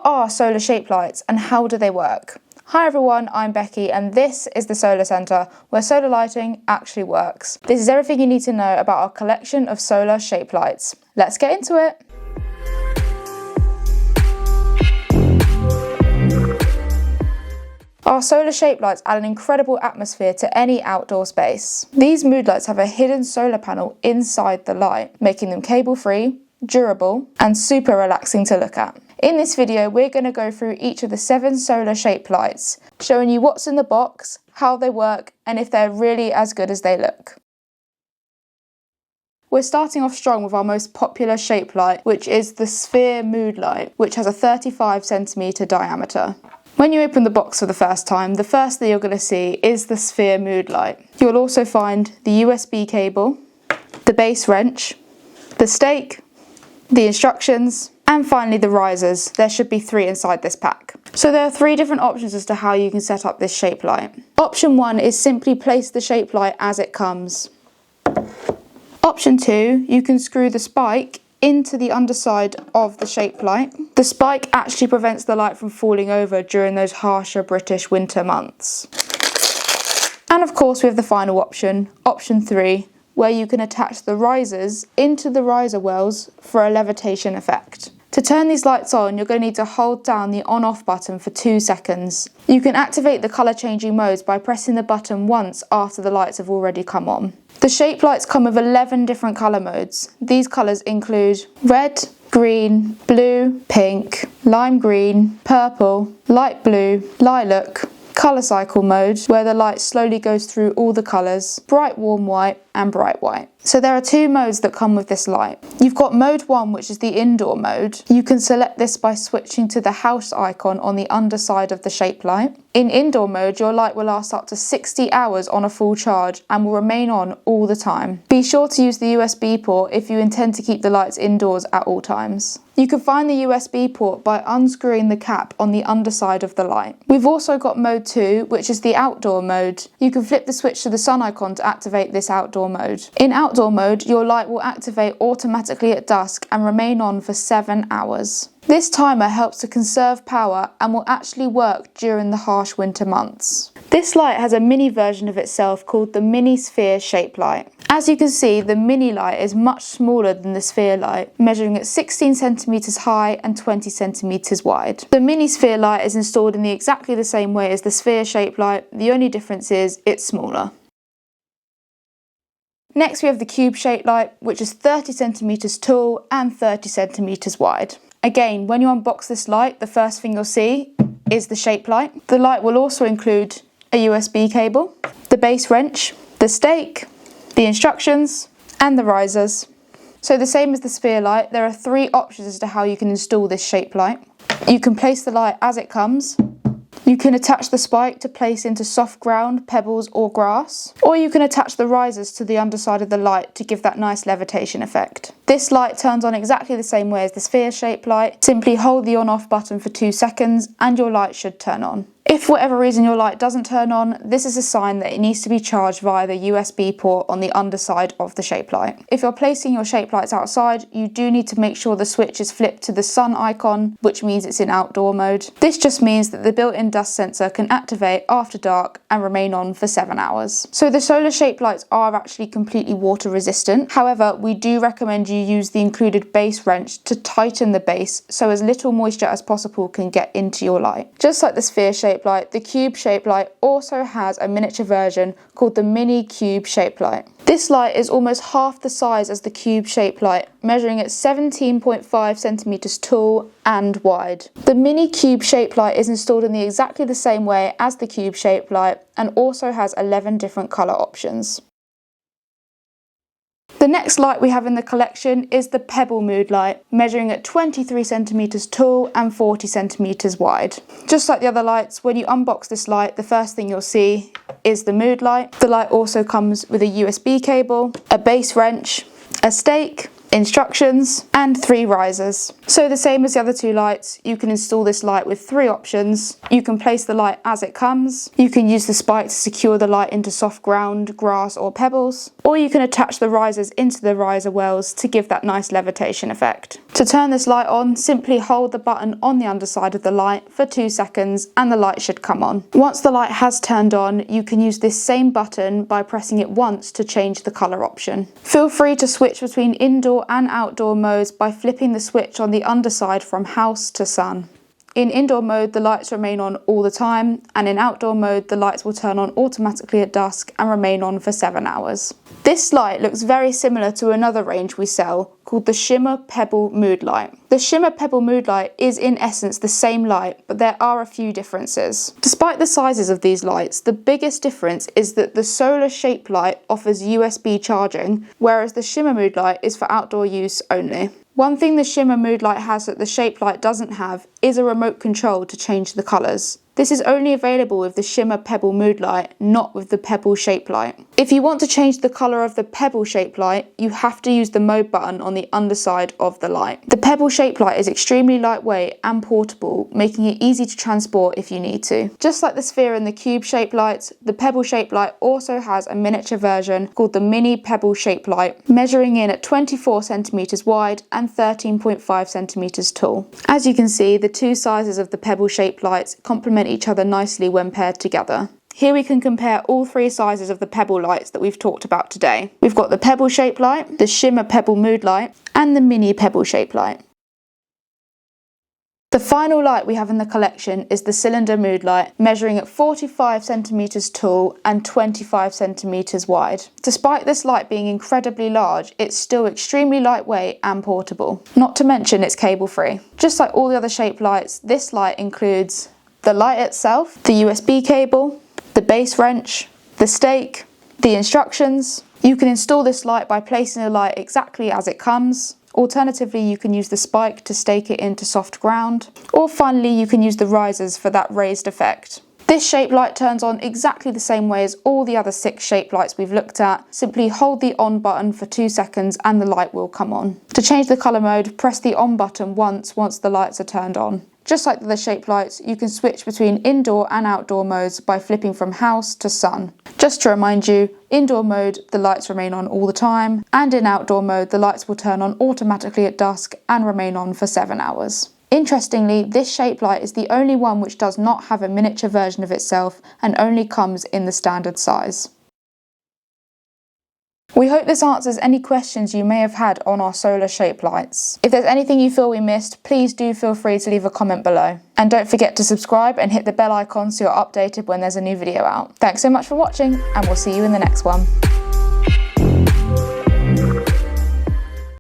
are solar shape lights and how do they work? Hi everyone, I'm Becky and this is the SolarCentre, where solar lighting actually works. This is everything you need to know about our collection of solar shape lights. Let's get into it! Our solar shape lights add an incredible atmosphere to any outdoor space. These mood lights have a hidden solar panel inside the light, making them cable-free, durable, and super relaxing to look at. In this video, we're going to go through each of the 7 solar shape lights, showing you what's in the box, how they work, and if they're really as good as they look. We're starting off strong with our most popular shape light, which is the sphere mood light, which has a 35cm diameter. When you open the box for the first time, the first thing you're going to see is the sphere mood light. You'll also find the USB cable, the base wrench, the stake, the instructions, and finally the risers. There should be 3 inside this pack. So there are 3 different options as to how you can set up this shape light. Option 1 is simply place the shape light as it comes. Option 2, you can screw the spike into the underside of the shape light. The spike actually prevents the light from falling over during those harsher British winter months. And of course we have the final option, option 3, where you can attach the risers into the riser wells for a levitation effect. To turn these lights on, you're going to need to hold down the on-off button for 2 seconds. You can activate the colour changing modes by pressing the button once after the lights have already come on. The shape lights come with 11 different colour modes. These colours include red, green, blue, pink, lime green, purple, light blue, lilac, colour cycle mode, where the light slowly goes through all the colours, bright warm white and bright white. So there are 2 modes that come with this light. You've got mode 1, which is the indoor mode. You can select this by switching to the house icon on the underside of the shape light. In indoor mode, your light will last up to 60 hours on a full charge and will remain on all the time. Be sure to use the USB port if you intend to keep the lights indoors at all times. You can find the USB port by unscrewing the cap on the underside of the light. We've also got mode 2, which is the outdoor mode. You can flip the switch to the sun icon to activate this outdoor mode. In outdoor mode, your light will activate automatically at dusk and remain on for 7 hours. This timer helps to conserve power and will actually work during the harsh winter months. This light has a mini version of itself called the mini sphere shape light. As you can see, the mini light is much smaller than the sphere light, measuring at 16cm high and 20cm wide. The mini sphere light is installed in exactly the same way as the sphere shape light, the only difference is it's smaller. Next we have the cube shape light, which is 30cm tall and 30cm wide. Again, when you unbox this light, the first thing you'll see is the shape light. The light will also include a USB cable, the base wrench, the stake, the instructions, and the risers. So the same as the sphere light, there are 3 options as to how you can install this shape light. You can place the light as it comes. You can attach the spike to place into soft ground, pebbles or grass, or you can attach the risers to the underside of the light to give that nice levitation effect. This light turns on exactly the same way as the sphere shape light. Simply hold the on-off button for 2 seconds and your light should turn on. If for whatever reason your light doesn't turn on, this is a sign that it needs to be charged via the USB port on the underside of the shape light. If you're placing your shape lights outside, you do need to make sure the switch is flipped to the sun icon, which means it's in outdoor mode. This just means that the built-in dust sensor can activate after dark and remain on for 7 hours. So the solar shape lights are actually completely water resistant. However, we do recommend you use the included base wrench to tighten the base so as little moisture as possible can get into your light. Just like the sphere shape light, the cube shape light also has a miniature version called the mini cube shape light. This light is almost half the size as the cube shape light, measuring at 17.5cm tall and wide. The mini cube shape light is installed in exactly the same way as the cube shape light and also has 11 different colour options. The next light we have in the collection is the Pebble mood light, measuring at 23cm tall and 40cm wide. Just like the other lights, when you unbox this light, the first thing you'll see is the mood light. The light also comes with a USB cable, a base wrench, a stake, instructions, and 3 risers. So the same as the other 2 lights, you can install this light with 3 options. You can place the light as it comes, you can use the spike to secure the light into soft ground, grass or pebbles, or you can attach the risers into the riser wells to give that nice levitation effect. To turn this light on, simply hold the button on the underside of the light for 2 seconds and the light should come on. Once the light has turned on, you can use this same button by pressing it once to change the colour option. Feel free to switch between indoor and outdoor modes by flipping the switch on the underside from house to sun. In indoor mode, the lights remain on all the time, and in outdoor mode, the lights will turn on automatically at dusk and remain on for 7 hours. This light looks very similar to another range we sell called the Shimmer Pebble Mood Light. The Shimmer Pebble Mood Light is in essence the same light, but there are a few differences. Despite the sizes of these lights, the biggest difference is that the SolarCentre offers USB charging, whereas the Shimmer Mood Light is for outdoor use only. One thing the Shimmer Mood Light has that the ShapeLight doesn't have is a remote control to change the colours. This is only available with the Shimmer Pebble Mood Light, not with the Pebble ShapeLight. If you want to change the colour of the Pebble ShapeLight, you have to use the mode button on the underside of the light. The Pebble ShapeLight is extremely lightweight and portable, making it easy to transport if you need to. Just like the sphere and the cube ShapeLights, the Pebble ShapeLight also has a miniature version called the Mini Pebble ShapeLight, measuring in at 24 cm wide and 13.5 cm tall. As you can see, the 2 sizes of the Pebble ShapeLights complement each other nicely when paired together. Here we can compare all 3 sizes of the Pebble lights that we've talked about today. We've got the Pebble ShapeLight, the Shimmer Pebble Mood Light, and the Mini Pebble ShapeLight. The final light we have in the collection is the Cylinder Mood Light, measuring at 45 cm tall and 25 cm wide. Despite this light being incredibly large, it's still extremely lightweight and portable. Not to mention it's cable free. Just like all the other ShapeLights, this light includes the light itself, the USB cable, the base wrench, the stake, the instructions. You can install this light by placing the light exactly as it comes. Alternatively, you can use the spike to stake it into soft ground. Or finally, you can use the risers for that raised effect. This ShapeLight turns on exactly the same way as all the other 6 ShapeLights we've looked at. Simply hold the on button for 2 seconds and the light will come on. To change the colour mode, press the on button once the lights are turned on. Just like the ShapeLights, you can switch between indoor and outdoor modes by flipping from house to sun. Just to remind you, indoor mode, the lights remain on all the time, and in outdoor mode, the lights will turn on automatically at dusk and remain on for 7 hours. Interestingly, this ShapeLight is the only one which does not have a miniature version of itself and only comes in the standard size. We hope this answers any questions you may have had on our solar ShapeLights. If there's anything you feel we missed, please do feel free to leave a comment below. And don't forget to subscribe and hit the bell icon so you're updated when there's a new video out. Thanks so much for watching, and we'll see you in the next one.